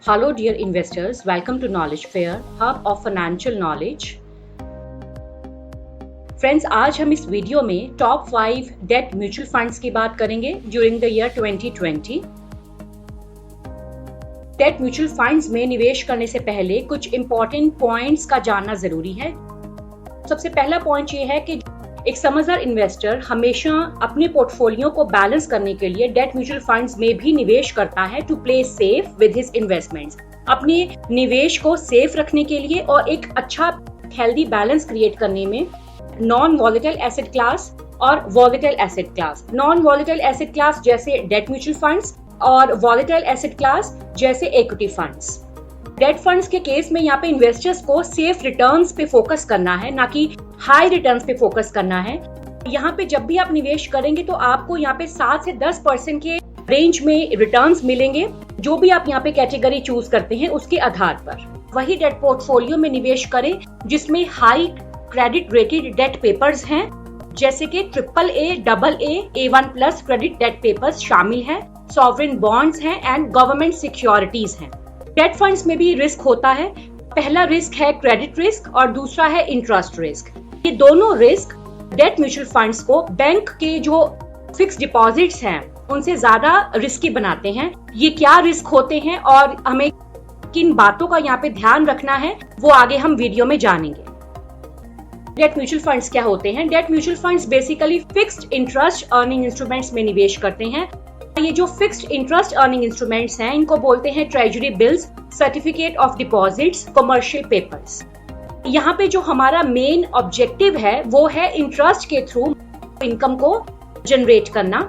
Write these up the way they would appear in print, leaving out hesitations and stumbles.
Hello dear investors, welcome to Knowledge Fair, hub of financial knowledge. Friends, आज हम इस video में top 5 date mutual funds की बात करेंगे during the year 2020। Date mutual funds में निवेश करने से पहले कुछ इंपॉर्टेंट पॉइंट्स का जानना जरूरी है। सबसे पहला पॉइंट ये है कि एक समझदार इन्वेस्टर हमेशा अपने पोर्टफोलियो को बैलेंस करने के लिए डेट म्यूचुअल फंड्स में भी निवेश करता है to play safe with his investments. अपने निवेश को सेफ रखने के लिए और एक अच्छा हेल्दी बैलेंस क्रिएट करने में नॉन वॉलेटाइल एसेट क्लास और volatile asset class, non volatile asset class जैसे डेट म्यूचुअल फंड्स और वॉलेटाइल एसेट क्लास जैसे इक्विटी फंड्स। डेट फंड्स के केस में यहाँ पे इन्वेस्टर्स को सेफ रिटर्न्स पे फोकस करना है, ना कि हाई रिटर्न्स पे फोकस करना है। यहाँ पे जब भी आप निवेश करेंगे तो आपको यहाँ पे 7 से 10% के रेंज में रिटर्न्स मिलेंगे, जो भी आप यहाँ पे कैटेगरी चूज करते हैं उसके आधार पर। वही डेट पोर्टफोलियो में निवेश करें जिसमें high credit rated date papers हैं, जैसे कि AAA, AA, A1+ credit date papers शामिल हैं, सॉवरेन बॉन्ड्स हैं एंड गवर्नमेंट सिक्योरिटीज हैं। डेट फंड्स में भी रिस्क होता है। पहला रिस्क है क्रेडिट रिस्क और दूसरा है इंटरेस्ट रिस्क। ये दोनों रिस्क डेट म्यूचुअल फंड्स को बैंक के जो फिक्स डिपॉजिट्स हैं उनसे ज्यादा रिस्की बनाते हैं। ये क्या रिस्क होते हैं और हमें किन बातों का यहाँ पे ध्यान रखना है वो आगे हम वीडियो में जानेंगे। डेट म्यूचुअल फंड्स क्या होते हैं? Date mutual funds basically fixed interest earning instruments में निवेश करते हैं। ये जो फिक्स्ड इंटरेस्ट अर्निंग इंस्ट्रूमेंट्स हैं इनको बोलते हैं treasury bills, certificate of deposits, commercial papers. यहाँ पे जो हमारा मेन ऑब्जेक्टिव है वो है इंटरेस्ट के थ्रू इनकम को जनरेट करना।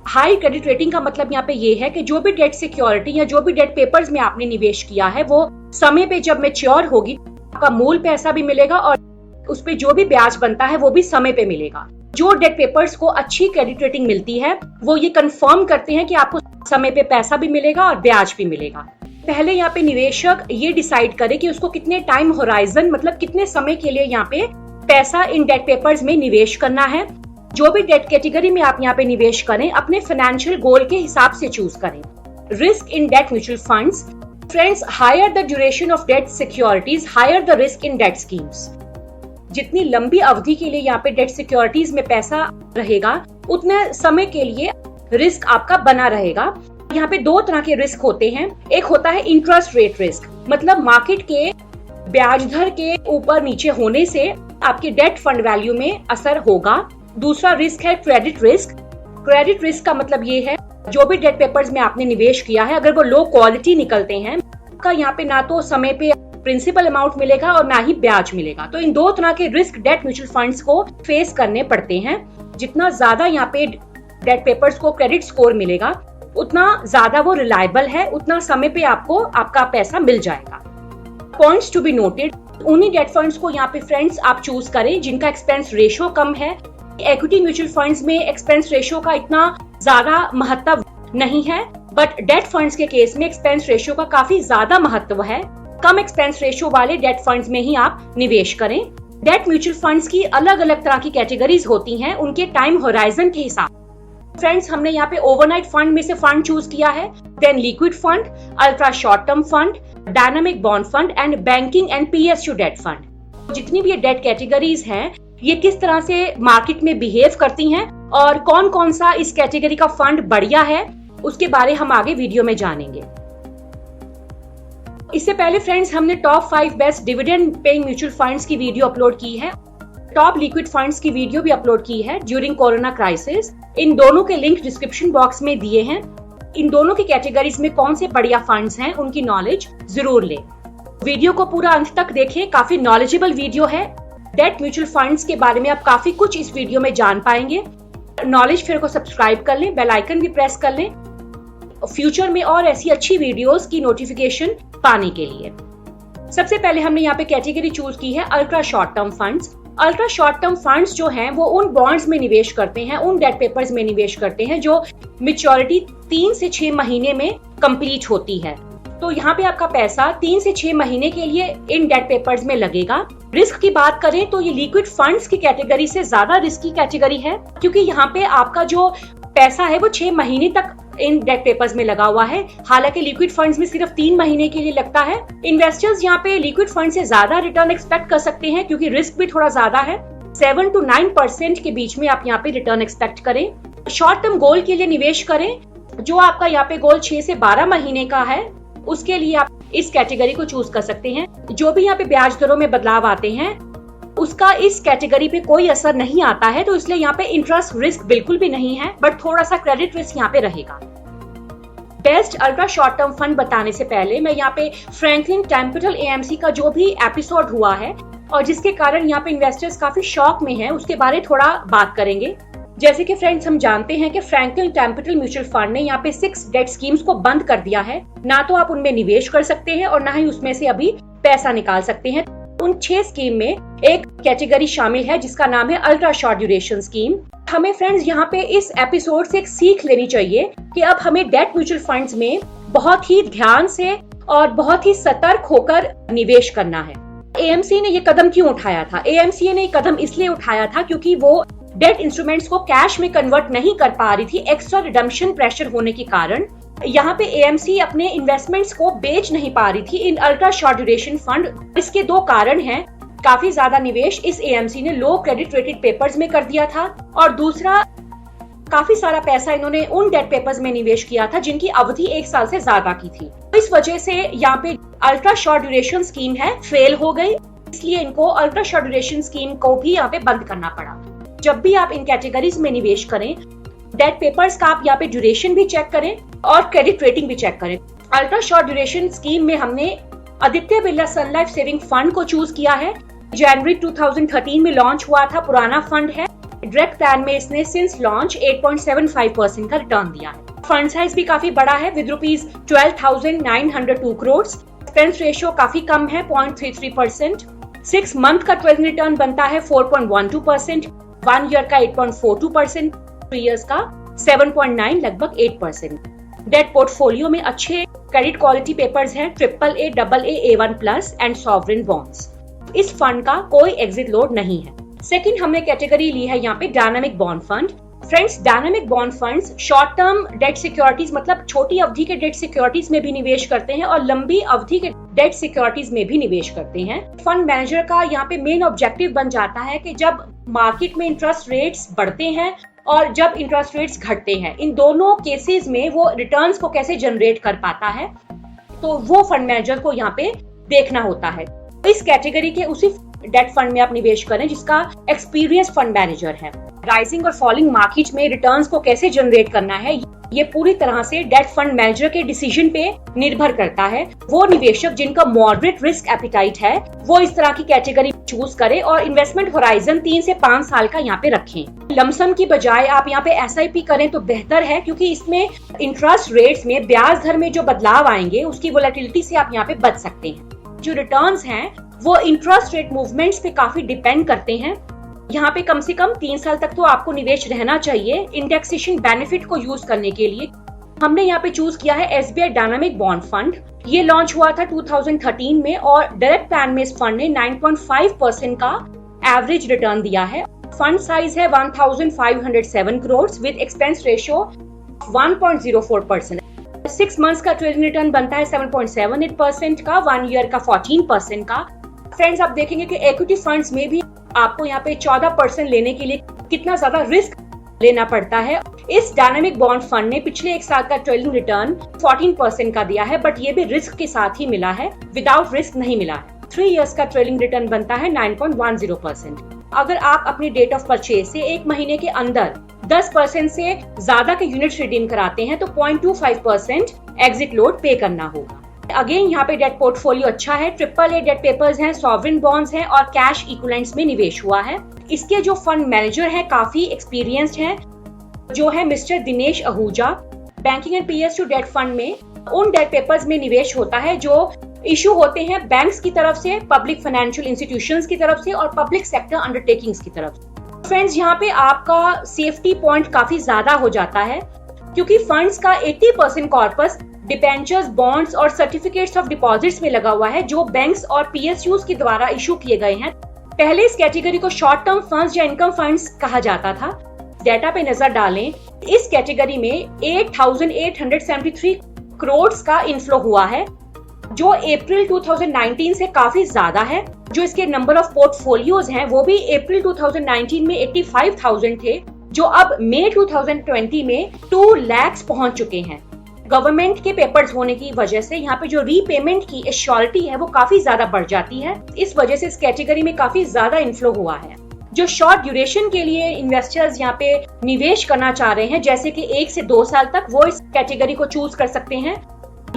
हाई क्रेडिट रेटिंग का मतलब यहाँ पे ये है कि जो भी डेट सिक्योरिटी या जो भी डेट पेपर्स में आपने निवेश किया है वो समय पे जब मैच्योर होगी आपका मूल पैसा भी मिलेगा और उस पे जो भी ब्याज बनता है वो भी समय पे मिलेगा। जो डेट पेपर्स को अच्छी क्रेडिट रेटिंग मिलती है वो ये कंफर्म करते हैं कि आपको समय पे पैसा भी मिलेगा और ब्याज भी मिलेगा। पहले यहाँ पे निवेशक ये डिसाइड करे कि उसको कितने टाइम होराइजन, मतलब कितने समय के लिए यहाँ पे पैसा इन डेट पेपर्स में निवेश करना है। जो भी डेट कैटेगरी में आप यहाँ पे निवेश करें अपने फाइनेंशियल गोल के हिसाब से चूज करें। Risk in debt mutual funds, friends, higher the duration of debt securities, higher the risk in debt schemes. जितनी लंबी अवधि के लिए यहाँ पे डेट सिक्योरिटीज में पैसा रहेगा उतने समय के लिए रिस्क आपका बना रहेगा। यहाँ पे 2 तरह के रिस्क होते हैं। एक होता है इंटरेस्ट रेट रिस्क, मतलब मार्केट के ब्याज दर के ऊपर नीचे होने से आपके डेट फंड वैल्यू में असर होगा। दूसरा रिस्क है क्रेडिट रिस्क। क्रेडिट रिस्क का मतलब ये है जो भी डेट पेपर्स में आपने निवेश किया है अगर वो लो क्वालिटी निकलते हैं आपका यहाँ पे ना तो समय पे प्रिंसिपल अमाउंट मिलेगा और ना ही ब्याज मिलेगा। तो इन 2 तरह के रिस्क डेट म्यूचुअल फंड्स को फेस करने पड़ते हैं। जितना ज्यादा यहाँ पे डेट पेपर्स को क्रेडिट स्कोर मिलेगा उतना ज्यादा वो रिलायबल है, उतना समय पे आपको आपका पैसा मिल जाएगा। पॉइंट्स टू बी नोटेड, उन्हीं डेट फंड्स को यहाँ पे फ्रेंड्स आप चूज करें जिनका एक्सपेंस रेशियो कम है। इक्विटी म्यूचुअल फंड्स में एक्सपेंस रेशियो का इतना ज्यादा महत्व नहीं है, बट डेट फंड्स के केस में एक्सपेंस रेशियो का काफी ज्यादा महत्व है। कम एक्सपेंस रेशियो वाले डेट फंड्स में ही आप निवेश करें। डेट म्यूचुअल फंड्स की अलग अलग तरह की कैटेगरीज होती हैं उनके टाइम होराइजन के हिसाब। फ्रेंड्स, हमने यहाँ पे ओवरनाइट फंड में से फंड चूज किया है, then liquid fund, ultra short term fund, dynamic bond fund and banking and PSU debt fund. जितनी भी ये डेट कैटेगरीज हैं ये किस तरह से मार्केट में बिहेव करती हैं और कौन कौन सा इस कैटेगरी का फंड बढ़िया है उसके बारे हम आगे वीडियो में जानेंगे। इससे पहले फ्रेंड्स हमने top 5 best dividend paying mutual funds की वीडियो अपलोड की है, टॉप लिक्विड फंड्स की वीडियो भी अपलोड की है ड्यूरिंग कोरोना क्राइसिस। इन दोनों के लिंक डिस्क्रिप्शन बॉक्स में दिए हैं। इन दोनों की कैटेगरीज में कौन से बढ़िया फंड्स हैं उनकी नॉलेज जरूर लें। वीडियो को पूरा अंत तक देखें, काफी नॉलेजेबल वीडियो है। डेट म्यूचुअल फंड्स के बारे में आप काफी कुछ इस वीडियो में जान पाएंगे। नॉलेज फेयर को सब्सक्राइब कर लें, बेल आइकन भी प्रेस कर लें फ्यूचर में और ऐसी अच्छी वीडियोस की नोटिफिकेशन पाने के लिए। सबसे पहले हमने यहाँ पे कैटेगरी चूज की है ultra short term funds. Ultra short term funds जो हैं वो उन बॉन्ड्स में निवेश करते हैं, उन डेट पेपर्स में निवेश करते हैं जो मैच्योरिटी 3 से 6 महीने में कंप्लीट होती है। तो यहाँ पे आपका पैसा 3 से 6 महीने के लिए इन डेट पेपर्स में लगेगा। रिस्क की बात करें तो ये लिक्विड फंड्स की कैटेगरी से ज्यादा रिस्की कैटेगरी है, क्योंकि यहाँ पे आपका जो पैसा है वो 6 महीने तक इन डेट पेपर्स में लगा हुआ है। हालांकि लिक्विड फंड्स में सिर्फ 3 महीने के लिए लगता है। इन्वेस्टर्स यहाँ पे लिक्विड फंड से ज्यादा रिटर्न एक्सपेक्ट कर सकते हैं क्योंकि रिस्क भी थोड़ा ज्यादा है। 7 to 9% के बीच में आप यहाँ पे रिटर्न एक्सपेक्ट करें। शॉर्ट टर्म गोल के लिए निवेश करें। जो आपका यहाँ पे गोल 6 से 12 महीने का है, उसके लिए आप इस कैटेगरी को चूज कर सकते हैं। जो भी यहाँ पे ब्याज दरों में बदलाव आते हैं उसका इस कैटेगरी पे कोई असर नहीं आता है, तो इसलिए यहाँ पे इंटरेस्ट रिस्क बिल्कुल भी नहीं है, बट थोड़ा सा क्रेडिट रिस्क यहाँ पे रहेगा। Best ultra short term fund बताने से पहले मैं यहाँ पे फ्रैंकलिन टेम्परेचर AMC का जो भी एपिसोड हुआ है और जिसके कारण यहाँ पे इन्वेस्टर्स काफी शॉक में हैं, उसके बारे थोड़ा बात करेंगे। जैसे कि फ्रेंड्स हम जानते हैं कि फ्रैंकलिन टेम्परेचर म्यूचुअल फंड ने यहाँ पे 6 डेट स्कीम्स को बंद कर दिया है। ना तो आप उनमें निवेश कर सकते हैं और ना ही उसमें से अभी पैसा निकाल सकते हैं। उन 6 स्कीम में एक कैटेगरी शामिल है जिसका नाम है अल्ट्रा शॉर्ट ड्यूरेशन स्कीम। हमें फ्रेंड्स यहाँ पे इस एपिसोड से एक सीख लेनी चाहिए कि अब हमें डेट म्यूचुअल फंड्स में बहुत ही ध्यान से और बहुत ही सतर्क होकर निवेश करना है। AMC ने ये कदम क्यों उठाया था? AMC ने ये कदम इसलिए उठाया था क्योंकि वो डेट इंस्ट्रूमेंट्स को कैश में कन्वर्ट नहीं कर पा रही थी एक्स्ट्रा रिडम्पशन प्रेशर होने के कारण। यहाँ पे AMC अपने इन्वेस्टमेंट्स को बेच नहीं पा रही थी इन अल्ट्रा शॉर्ट ड्यूरेशन फंड। इसके 2 कारण हैं। काफी ज्यादा निवेश इस AMC ने लो क्रेडिट रेटेड पेपर्स में कर दिया था और दूसरा काफी सारा पैसा इन्होंने उन डेट पेपर्स में निवेश किया था जिनकी अवधि 1 साल से ज्यादा की थी। इस वजह से यहाँ पे अल्ट्रा शॉर्ट ड्यूरेशन स्कीम है फेल हो गई, इसलिए इनको अल्ट्रा शॉर्ट ड्यूरेशन स्कीम को भी यहाँ पे बंद करना पड़ा। जब भी आप इन कैटेगरीज में निवेश करें, डेट पेपर्स का आप यहाँ पे ड्यूरेशन भी चेक करें और क्रेडिट रेटिंग भी चेक करें। अल्ट्रा शॉर्ट ड्यूरेशन स्कीम में हमने आदित्य बिरला सन लाइफ सेविंग फंड को चूज किया है। जनवरी 2013 में लॉन्च हुआ था, पुराना फंड है। डायरेक्ट प्लान में इसने सिंस लॉन्च 8.75% का रिटर्न दिया है। फंड साइज भी काफी बड़ा है विद ₹12,902 करोड़। एक्सपेंस रेशियो काफी कम है 0.33%। 6 मंथ का 12 रिटर्न बनता है 4.12%, 1 ईयर का 8.42%, 3 इयर्स का 7.9 लगभग 8%। डेट पोर्टफोलियो में अच्छे क्रेडिट क्वालिटी पेपर्स हैं, AAA, AA, A1+ and sovereign bonds. इस फंड का कोई एग्जिट लोड नहीं है। सेकंड हमने कैटेगरी ली है यहाँ पे dynamic bond fund. Friends, dynamic bond funds short term debt securities मतलब छोटी अवधि के डेट सिक्योरिटीज में भी निवेश करते हैं और लंबी अवधि के डेट सिक्योरिटीज में भी निवेश करते हैं। फंड मैनेजर का यहाँ पे मेन ऑब्जेक्टिव बन जाता है कि जब मार्केट में इंटरेस्ट रेट्स बढ़ते हैं और जब इंटरेस्ट रेट्स घटते हैं, इन दोनों केसेस में वो रिटर्न्स को कैसे जनरेट कर पाता है, तो वो फंड मैनेजर को यहाँ पे देखना होता है। इस कैटेगरी के उसी डेट फंड में आप निवेश करें जिसका एक्सपीरियंस फंड मैनेजर है। राइजिंग और फॉलिंग मार्केट में रिटर्न्स को कैसे जनरेट करना है, ये पूरी तरह से डेट फंड मैनेजर के डिसीजन पे निर्भर करता है। वो निवेशक जिनका मॉडरेट रिस्क एपिटाइट है वो इस तरह की कैटेगरी चूज करे और इन्वेस्टमेंट होराइजन 3 से 5 साल का यहाँ पे रखें। लमसम की बजाय आप यहाँ पे SIP करें तो बेहतर है क्योंकि इसमें इंटरेस्ट रेट्स में ब्याज दर में जो बदलाव आएंगे उसकी वोलेटिलिटी से आप यहाँ पे बच सकते हैं। जो रिटर्न्स हैं वो इंटरेस्ट रेट मूवमेंट्स पे काफी डिपेंड करते हैं। यहाँ पे कम से कम 3 साल तक तो आपको निवेश रहना चाहिए इंडेक्सेशन बेनिफिट को यूज करने के लिए। हमने यहाँ पे चूज किया है SBI डायनामिक बॉन्ड फंड। ये लॉन्च हुआ था 2013 में और डायरेक्ट प्लान में इस फंड ने 9.5% का एवरेज रिटर्न दिया है। फंड साइज है 1,507 crore with expense ratio 1.04%। 6 months का ट्रेडिंग रिटर्न बनता है 7.78% का, 1 ईयर का 14% का। फ्रेंड्स, आप देखेंगे कि इक्विटी फंड्स में भी आपको यहाँ पे 14% लेने के लिए कितना ज्यादा रिस्क लेना पड़ता है। इस डायनामिक बॉन्ड फंड ने पिछले 1 साल का ट्रेडिंग रिटर्न 14% का दिया है, बट ये भी रिस्क के साथ ही मिला है, विदाउट रिस्क नहीं मिला है। 3 इयर्स का ट्रेडिंग रिटर्न बनता है 9.10%। अगर आप अपनी डेट ऑफ परचेज से 1 महीने के अंदर 10% से ज्यादा के यूनिट्स रिडीम कराते हैं तो 0.25% एग्जिट लोड पे करना होगा। अगेन यहाँ पे डेट पोर्टफोलियो अच्छा है, AAA डेट पेपर्स हैं, सॉवरेन बॉन्ड्स हैं और कैश इक्विवेलेंट्स में निवेश हुआ है। इसके जो फंड मैनेजर है काफी एक्सपीरियंस्ड है, जो है mister Dinesh Ahuja. Banking and PSU debt fund में उन डेट पेपर्स में निवेश होता है जो इशू होते हैं बैंक्स की तरफ से, पब्लिक फाइनेंशियल इंस्टीट्यूशंस की तरफ से और पब्लिक सेक्टर अंडरटेकिंग्स की तरफ से। फ्रेंड्स, यहाँ पे आपका सेफ्टी पॉइंट काफी ज्यादा हो जाता है क्योंकि फंड्स का 80% कॉर्पस डिबेंचर्स, बॉन्ड्स और सर्टिफिकेट्स ऑफ डिपॉजिट्स में लगा हुआ है जो बैंक्स और PSUs के द्वारा इशू किए गए हैं। पहले इस कैटेगरी को शॉर्ट टर्म फंड्स या इनकम फंड्स कहा जाता था। डेटा पे नजर डालें इस कैटेगरी में 8,873 करोड़ का इनफ्लो हुआ है, जो अप्रैल 2019 से काफी ज्यादा है। जो इसके नंबर ऑफ पोर्टफोलियोज हैं वो भी अप्रैल 2019 में 85,000 थे, जो अब मई 2020 में 2 लाख पहुंच चुके हैं। गवर्नमेंट के पेपर्स होने की वजह से यहाँ पे जो रीपेमेंट की एश्योरिटी है वो काफी ज्यादा बढ़ जाती है। इस वजह से इस कैटेगरी में काफी ज्यादा इनफ्लो हुआ है। जो शॉर्ट ड्यूरेशन के लिए इन्वेस्टर्स यहाँ पे निवेश करना चाह रहे हैं, जैसे कि 1 से 2 साल तक, वो इस कैटेगरी को चूज कर सकते हैं।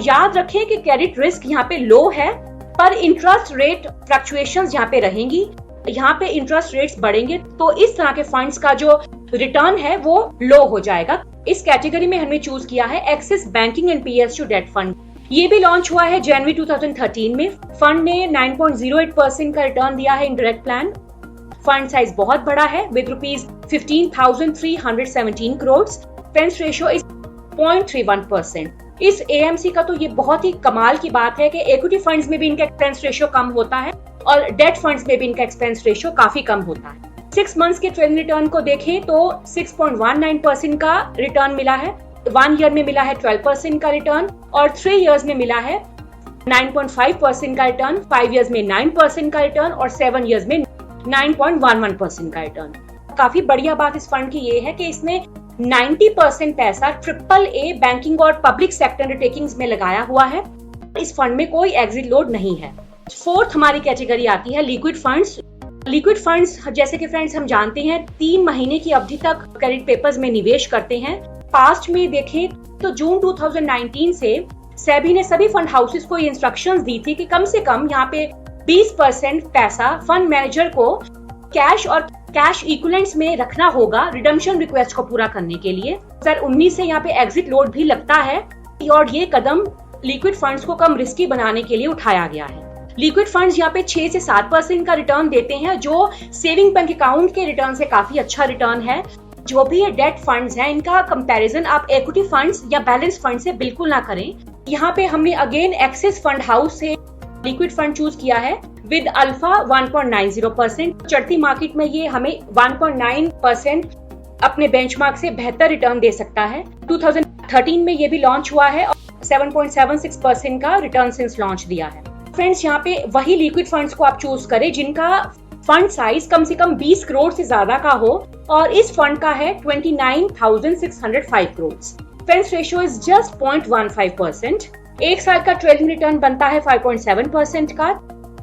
याद रखें कि क्रेडिट रिस्क यहाँ पे लो है, पर इंटरेस्ट रेट फ्लक्चुएशंस यहाँ पे रहेंगी। यहाँ पे इंटरेस्ट रेट्स बढ़ेंगे तो इस तरह के फंड्स का जो रिटर्न है वो लो हो जाएगा। इस कैटेगरी में हमने चूज किया है Axis banking and PSU debt fund. ये भी लॉन्च हुआ है जनवरी 2013 में। फंड ने 9.08% का रिटर्न दिया है in direct plan. Fund size बहुत बड़ा है with rupees 15,317 crore. Expense ratio is 0.31%। इस AMC का तो ये बहुत ही कमाल की बात है कि इक्विटी फंड्स में भी इनका एक्सपेंस रेशियो कम होता है और डेट फंड्स में भी इनका एक्सपेंस रेशियो काफी कम होता है। 6 मंथ्स के ट्रेडिंग रिटर्न को देखें तो 6.19% का रिटर्न मिला है, 1 ईयर में मिला है 12% का रिटर्न और 3 इयर्स में मिला है 9.5% का रिटर्न, 5 इयर्स में 9% का रिटर्न और 7 इयर्स में 9.11% का रिटर्न। काफी बढ़िया बात इस फंड की ये है कि इसने 90% पैसा AAA बैंकिंग और पब्लिक सेक्टर अंडरटेकिंग्स में लगाया हुआ है। इस फंड में कोई एग्जिट लोड नहीं है। 4th हमारी कैटेगरी आती है लिक्विड फंड्स। लिक्विड फंड्स जैसे कि फ्रेंड्स हम जानते हैं 3 महीने की अवधि तक क्रेडिट पेपर्स में निवेश करते हैं। पास्ट में देखें तो जून 2019 से सेबी ने सभी फंड हाउसेस को ये इंस्ट्रक्शंस दी थी कि कम से कम यहाँ पे 20% पैसा फंड मैनेजर को कैश और कैश इक्विवेलेंट्स में रखना होगा रिडम्पशन रिक्वेस्ट को पूरा करने के लिए। 2019 से यहाँ पे एग्जिट लोड भी लगता है और ये कदम लिक्विड फंड्स को कम रिस्की बनाने के लिए उठाया गया है। लिक्विड फंड्स यहाँ पे 6 से 7% का रिटर्न देते हैं, जो सेविंग बैंक अकाउंट के रिटर्न से काफी अच्छा रिटर्न है। जो भी ये डेट फंड्स हैं इनका कंपैरिजन आप इक्विटी फंड्स या बैलेंस फंड से बिल्कुल ना करें। यहाँ पे हमने अगेन एक्सिस फंड हाउस से लिक्विड फंड चूज किया है विद अल्फा 1.90%। चढ़ती मार्केट में ये हमें 1.9% अपने बेंचमार्क से बेहतर रिटर्न दे सकता है। 2013 में ये भी लॉन्च हुआ है और 7.76% का रिटर्न सिंस लॉन्च दिया है। फ्रेंड्स यहाँ पे वही लिक्विड फंड्स को आप चूज करें जिनका फंड साइज कम से कम 20 करोड़ से ज्यादा का हो और इस फंड का है 29,605 crore. Expense ratio is just 0.15%। 1 साल का ट्रेडिंग रिटर्न बनता है 5.7% का,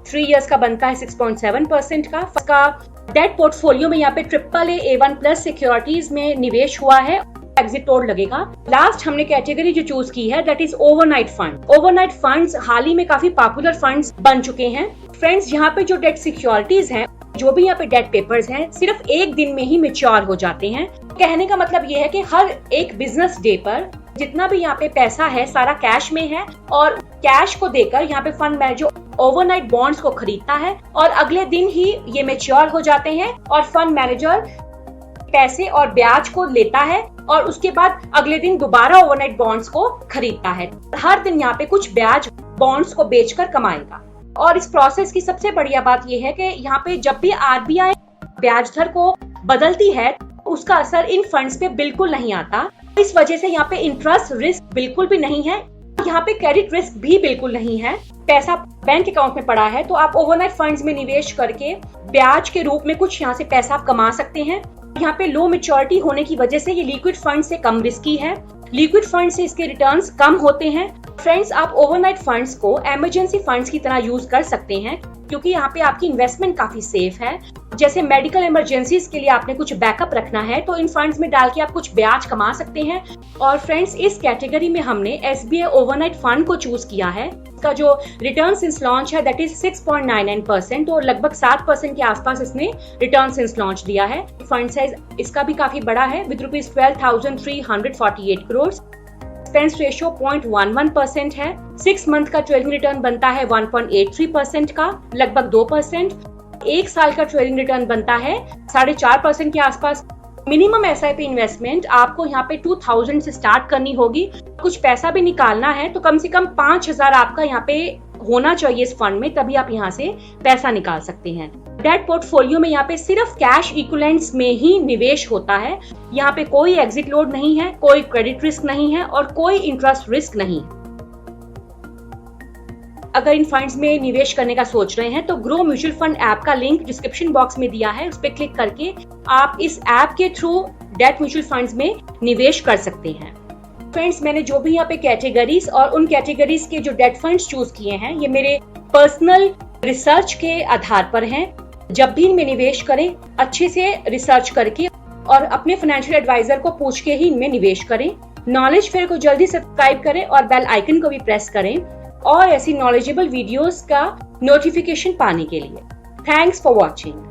3 इयर्स का बनता है 6.7% का। डेट पोर्टफोलियो में यहाँ पे AAA A1+ सिक्योरिटीज में निवेश हुआ है। एग्जिट लोड लगेगा। लास्ट हमने कैटेगरी जो चूज की है that is overnight fund. Overnight funds हाल ही में काफी पॉपुलर फंड्स बन चुके हैं। फ्रेंड्स यहाँ पे जो डेट सिक्योरिटीज हैं, जो भी यहाँ पे डेट पेपर्स हैं, सिर्फ 1 दिन में ही मैच्योर हो जाते हैं। कहने का मतलब ये है कि हर एक बिजनेस डे पर जितना भी यहाँ पे पैसा है सारा कैश में है और कैश को देकर यहाँ पे फंड मैनेजर ओवरनाइट बॉन्ड्स को खरीदता है और अगले दिन ही ये मैच्योर हो जाते हैं और फंड मैनेजर पैसे और ब्याज को लेता है और उसके बाद अगले दिन दोबारा ओवरनाइट बॉन्ड्स को खरीदता है। हर दिन यहाँ पे कुछ ब्याज बॉन्ड्स को बेचकर कमाएगा। और इस प्रोसेस की सबसे बढ़िया बात यह है कि यहाँ पे जब भी RBI ब्याज दर को बदलती है उसका असर इन फंड्स पे बिल्कुल नहीं आता। इस वजह से यहाँ पे इंटरेस्ट रिस्क बिल्कुल भी नहीं है, यहाँ पे क्रेडिट रिस्क भी बिल्कुल नहीं है। पैसा बैंक अकाउंट में पड़ा है तो आप ओवरनाइट फंड्स में निवेश करके ब्याज के रूप में कुछ यहाँ से पैसा आप कमा सकते हैं। यहाँ पे लो मैच्योरिटी होने की वजह से ये लिक्विड फंड से कम रिस्की है। लिक्विड फंड से इसके रिटर्न्स कम होते हैं। फ्रेंड्स, आप ओवरनाइट फंड्स को इमरजेंसी फंड्स की तरह यूज कर सकते हैं क्योंकि यहाँ पे आपकी इन्वेस्टमेंट काफी सेफ है। जैसे मेडिकल इमरजेंसीज के लिए आपने कुछ बैकअप रखना है तो इन फंड्स में डाल के आप कुछ ब्याज कमा सकते हैं। और फ्रेंड्स, इस कैटेगरी में हमने SBI ओवरनाइट फंड को चूज किया है। इसका जो रिटर्न सिंस लॉन्च है दैट इज 6.99% और लगभग 7% के आसपास इसने रिटर्न सिंस लॉन्च दिया है। फंड साइज इसका भी काफी बड़ा है with rupees 12,348 crore. Expense ratio 0.11% है। 6 मंथ का ट्रेडिंग रिटर्न बनता है 1.83% का, लगभग 2%। 1 साल का ट्रेडिंग रिटर्न बनता है 4.5% के आसपास। मिनिमम SIP इन्वेस्टमेंट आपको यहाँ पे 2000 से स्टार्ट करनी होगी। कुछ पैसा भी निकालना है तो कम से कम 5,000 आपका यहाँ पे होना चाहिए इस फंड में, तभी आप यहाँ से पैसा निकाल सकते हैं। डेट पोर्टफोलियो में यहाँ पे सिर्फ कैश इक्विवेलेंट्स में ही निवेश होता है। यहाँ पे कोई एग्जिट लोड नहीं है, कोई क्रेडिट रिस्क नहीं है और कोई इंटरेस्ट रिस्क नहीं है। अगर इन फंड्स में निवेश करने का सोच रहे हैं तो ग्रो म्यूचुअल फंड ऐप का लिंक डिस्क्रिप्शन बॉक्स में दिया है, उस पर क्लिक करके आप इस ऐप के थ्रू डेट म्यूचुअल फंड्स में निवेश कर सकते हैं। फ्रेंड्स, मैंने जो भी यहाँ पे कैटेगरीज और उन कैटेगरीज के जो डेट फंड्स चूज किए हैं, ये मेरे पर्सनल रिसर्च के आधार पर हैं। जब भी इनमें निवेश करें, अच्छे से रिसर्च करके और अपने फाइनेंशियल एडवाइजर को पूछ के ही इनमें निवेश करें। नॉलेज फेयर को जल्दी सब्सक्राइब करें और बेल आइकन को भी प्रेस करें और ऐसी नॉलेजेबल वीडियोस का नोटिफिकेशन पाने के लिए। Thanks for watching.